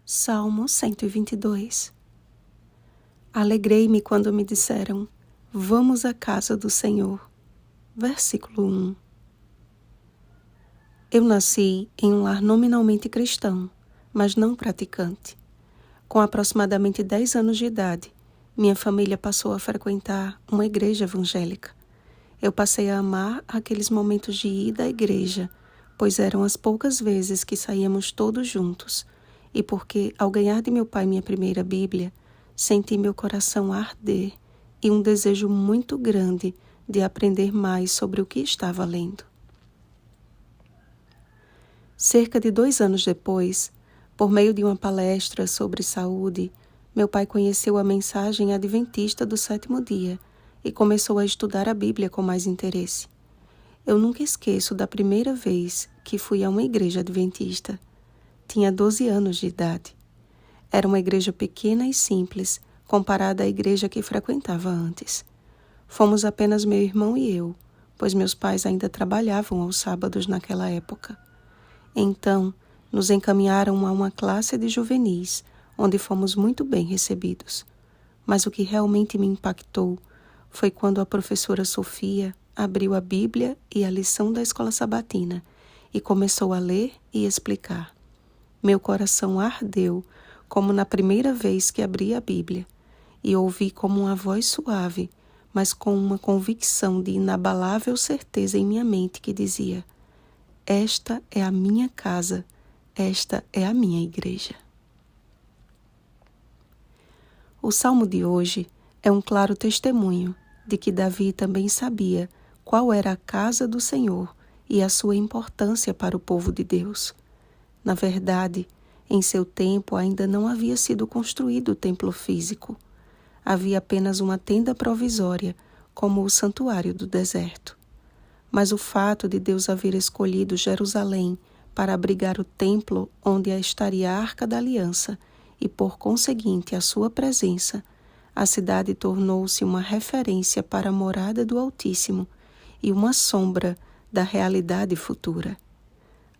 Salmo 122. Alegrei-me quando me disseram: vamos à casa do Senhor. Versículo 1. Eu nasci em um lar nominalmente cristão, mas não praticante. Com aproximadamente 10 anos de idade, minha família passou a frequentar uma igreja evangélica. Eu passei a amar aqueles momentos de ida à igreja, pois eram as poucas vezes que saíamos todos juntos, e porque, ao ganhar de meu pai minha primeira Bíblia, senti meu coração arder e um desejo muito grande de aprender mais sobre o que estava lendo. Cerca de 2 anos depois, por meio de uma palestra sobre saúde, meu pai conheceu a mensagem adventista do 7º dia e começou a estudar a Bíblia com mais interesse. Eu nunca esqueço da primeira vez que fui a uma igreja adventista. Tinha 12 anos de idade. Era uma igreja pequena e simples, comparada à igreja que frequentava antes. Fomos apenas meu irmão e eu, pois meus pais ainda trabalhavam aos sábados naquela época. Então, nos encaminharam a uma classe de juvenis, onde fomos muito bem recebidos. Mas o que realmente me impactou foi quando a professora Sofia abriu a Bíblia e a lição da escola sabatina e começou a ler e explicar. Meu coração ardeu, como na primeira vez que abri a Bíblia, e ouvi como uma voz suave, mas com uma convicção de inabalável certeza em minha mente que dizia: esta é a minha casa, esta é a minha igreja. O salmo de hoje é um claro testemunho de que Davi também sabia qual era a casa do Senhor e a sua importância para o povo de Deus. Na verdade, em seu tempo ainda não havia sido construído o templo físico. Havia apenas uma tenda provisória, como o santuário do deserto. Mas o fato de Deus haver escolhido Jerusalém para abrigar o templo onde estaria a Arca da Aliança e, por conseguinte, a sua presença, a cidade tornou-se uma referência para a morada do Altíssimo e uma sombra da realidade futura.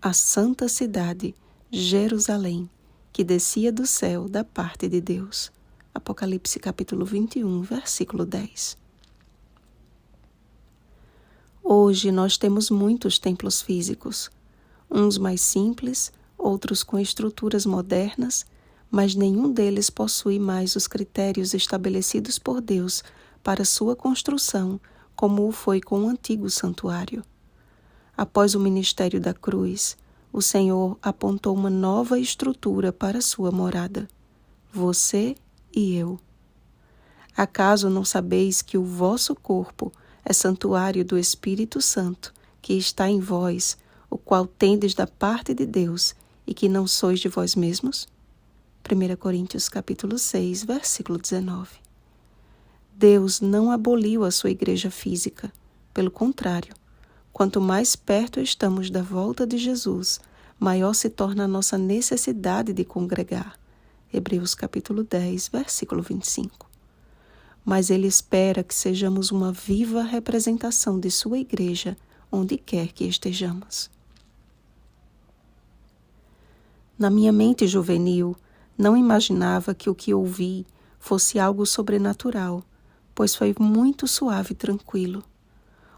A santa cidade, Jerusalém, que descia do céu da parte de Deus. Apocalipse capítulo 21, versículo 10. Hoje nós temos muitos templos físicos, uns mais simples, outros com estruturas modernas, mas nenhum deles possui mais os critérios estabelecidos por Deus para sua construção, como o foi com o antigo santuário. Após o ministério da cruz, o Senhor apontou uma nova estrutura para sua morada, você e eu. Acaso não sabeis que o vosso corpo é santuário do Espírito Santo, que está em vós, o qual tendes da parte de Deus, e que não sois de vós mesmos? 1 Coríntios capítulo 6, versículo 19. Deus não aboliu a sua igreja física. Pelo contrário, quanto mais perto estamos da volta de Jesus, maior se torna a nossa necessidade de congregar. Hebreus capítulo 10, versículo 25. Mas Ele espera que sejamos uma viva representação de sua igreja, onde quer que estejamos. Na minha mente juvenil, não imaginava que o que ouvi fosse algo sobrenatural, pois foi muito suave e tranquilo.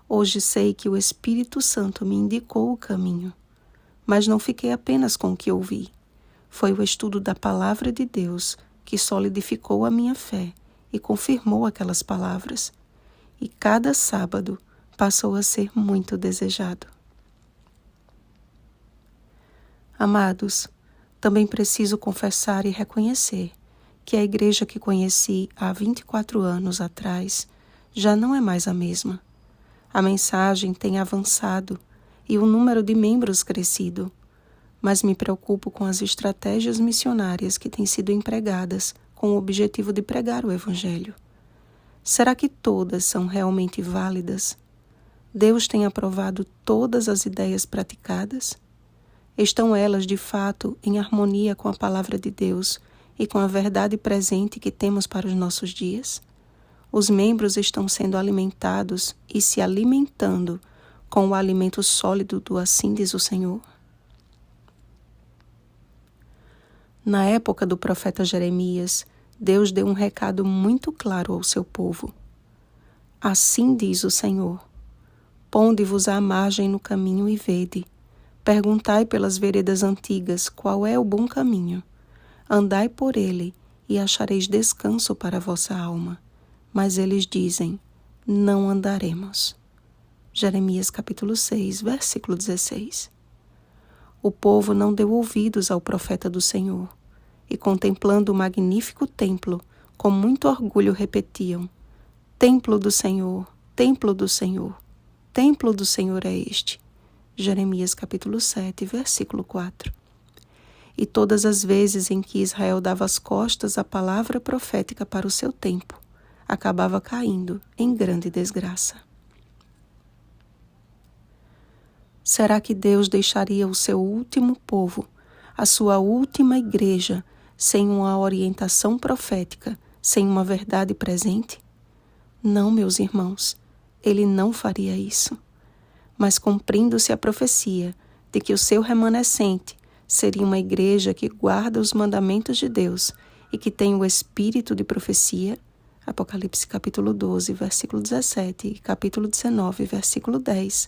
Hoje sei que o Espírito Santo me indicou o caminho, mas não fiquei apenas com o que ouvi. Foi o estudo da Palavra de Deus que solidificou a minha fé e confirmou aquelas palavras, e cada sábado passou a ser muito desejado. Amados, também preciso confessar e reconhecer que a igreja que conheci há 24 anos atrás já não é mais a mesma. A mensagem tem avançado e o número de membros crescido, mas me preocupo com as estratégias missionárias que têm sido empregadas com o objetivo de pregar o Evangelho. Será que todas são realmente válidas? Deus tem aprovado todas as ideias praticadas? Estão elas, de fato, em harmonia com a Palavra de Deus e com a verdade presente que temos para os nossos dias? Os membros estão sendo alimentados e se alimentando com o alimento sólido do assim diz o Senhor? Na época do profeta Jeremias, Deus deu um recado muito claro ao seu povo. Assim diz o Senhor: ponde-vos à margem no caminho e vede. Perguntai pelas veredas antigas qual é o bom caminho. Andai por ele e achareis descanso para a vossa alma. Mas eles dizem: não andaremos. Jeremias capítulo 6, versículo 16. O povo não deu ouvidos ao profeta do Senhor, e contemplando o magnífico templo, com muito orgulho repetiam: templo do Senhor, templo do Senhor, templo do Senhor é este. Jeremias capítulo 7, versículo 4. E todas as vezes em que Israel dava as costas à palavra profética para o seu tempo, acabava caindo em grande desgraça. Será que Deus deixaria o seu último povo, a sua última igreja, sem uma orientação profética, sem uma verdade presente? Não, meus irmãos, Ele não faria isso. Mas cumprindo-se a profecia de que o seu remanescente seria uma igreja que guarda os mandamentos de Deus e que tem o espírito de profecia, Apocalipse capítulo 12, versículo 17 e capítulo 19, versículo 10,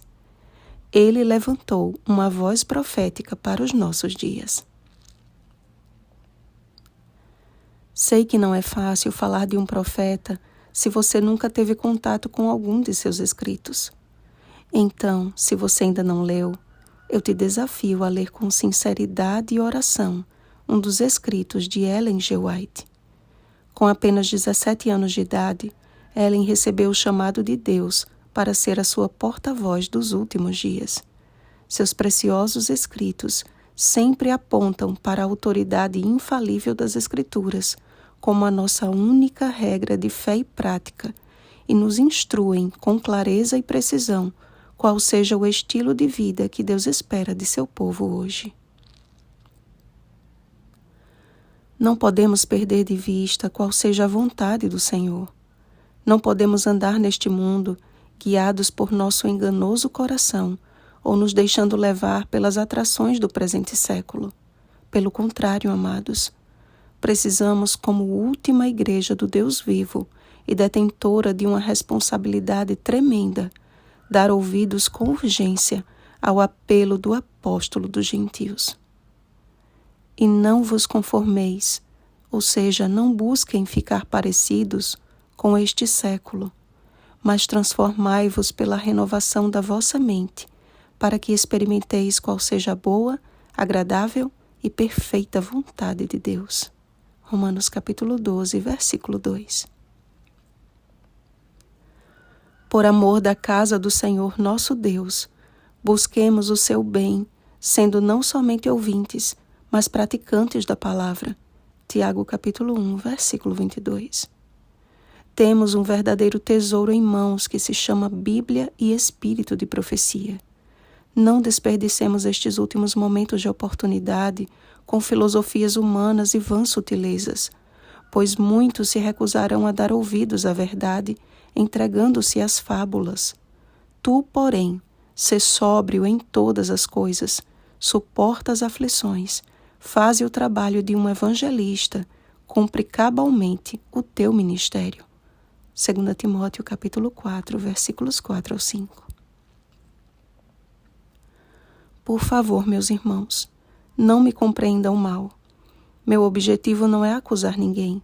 Ele levantou uma voz profética para os nossos dias. Sei que não é fácil falar de um profeta se você nunca teve contato com algum de seus escritos. Então, se você ainda não leu, eu te desafio a ler com sinceridade e oração um dos escritos de Ellen G. White. Com apenas 17 anos de idade, Ellen recebeu o chamado de Deus para ser a sua porta-voz dos últimos dias. Seus preciosos escritos sempre apontam para a autoridade infalível das Escrituras como a nossa única regra de fé e prática e nos instruem com clareza e precisão qual seja o estilo de vida que Deus espera de seu povo hoje. Não podemos perder de vista qual seja a vontade do Senhor. Não podemos andar neste mundo guiados por nosso enganoso coração ou nos deixando levar pelas atrações do presente século. Pelo contrário, amados, precisamos, como última igreja do Deus vivo e detentora de uma responsabilidade tremenda, dar ouvidos com urgência ao apelo do apóstolo dos gentios. E não vos conformeis, ou seja, não busquem ficar parecidos com este século, mas transformai-vos pela renovação da vossa mente, para que experimenteis qual seja a boa, agradável e perfeita vontade de Deus. Romanos capítulo 12, versículo 2. Por amor da casa do Senhor nosso Deus, busquemos o seu bem, sendo não somente ouvintes, mas praticantes da palavra. Tiago capítulo 1, versículo 22. Temos um verdadeiro tesouro em mãos que se chama Bíblia e Espírito de profecia. Não desperdicemos estes últimos momentos de oportunidade com filosofias humanas e vãs sutilezas, pois muitos se recusarão a dar ouvidos à verdade, entregando-se às fábulas. Tu, porém, sê sóbrio em todas as coisas, suporta as aflições, faze o trabalho de um evangelista, cumpre cabalmente o teu ministério. 2 Timóteo capítulo 4, versículos 4 ao 5. Por favor, meus irmãos, não me compreendam mal. Meu objetivo não é acusar ninguém,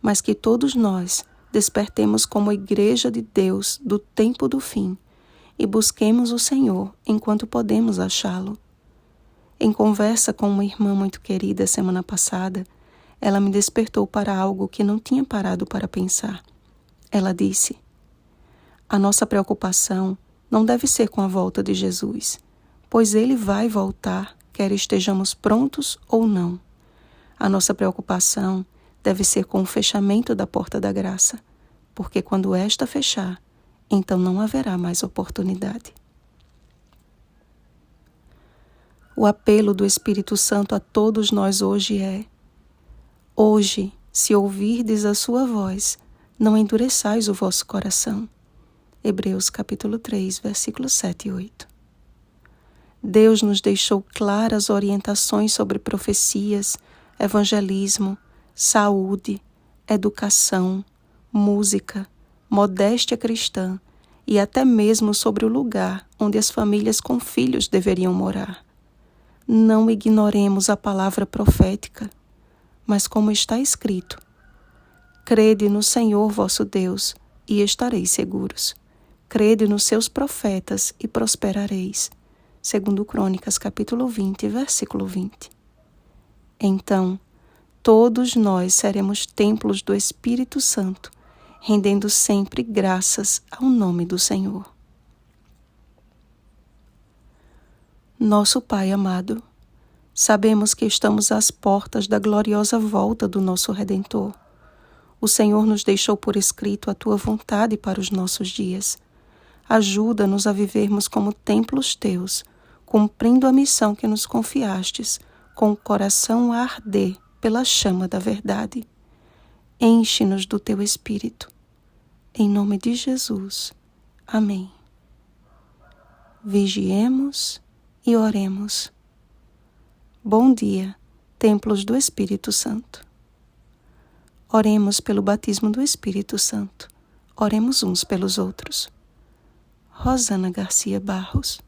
mas que todos nós despertemos como igreja de Deus do tempo do fim e busquemos o Senhor enquanto podemos achá-lo. Em conversa com uma irmã muito querida semana passada, ela me despertou para algo que não tinha parado para pensar. Ela disse: a nossa preocupação não deve ser com a volta de Jesus, pois ele vai voltar, quer estejamos prontos ou não. A nossa preocupação deve ser com o fechamento da porta da graça, porque quando esta fechar, então não haverá mais oportunidade. O apelo do Espírito Santo a todos nós hoje é: hoje, se ouvirdes a sua voz, não endureçais o vosso coração. Hebreus capítulo 3, versículos 7 e 8. Deus nos deixou claras orientações sobre profecias, evangelismo, saúde, educação, música, modéstia cristã e até mesmo sobre o lugar onde as famílias com filhos deveriam morar. Não ignoremos a palavra profética, mas como está escrito: crede no Senhor vosso Deus e estareis seguros. Crede nos seus profetas e prosperareis. Segundo Crônicas, capítulo 20, versículo 20. Então, todos nós seremos templos do Espírito Santo, rendendo sempre graças ao nome do Senhor. Nosso Pai amado, sabemos que estamos às portas da gloriosa volta do nosso Redentor. O Senhor nos deixou por escrito a Tua vontade para os nossos dias. Ajuda-nos a vivermos como templos Teus, cumprindo a missão que nos confiastes, com o coração a arder pela chama da verdade. Enche-nos do Teu Espírito. Em nome de Jesus. Amém. Vigiemos e oremos. Bom dia, templos do Espírito Santo. Oremos pelo batismo do Espírito Santo. Oremos uns pelos outros. Rosana Garcia Barros.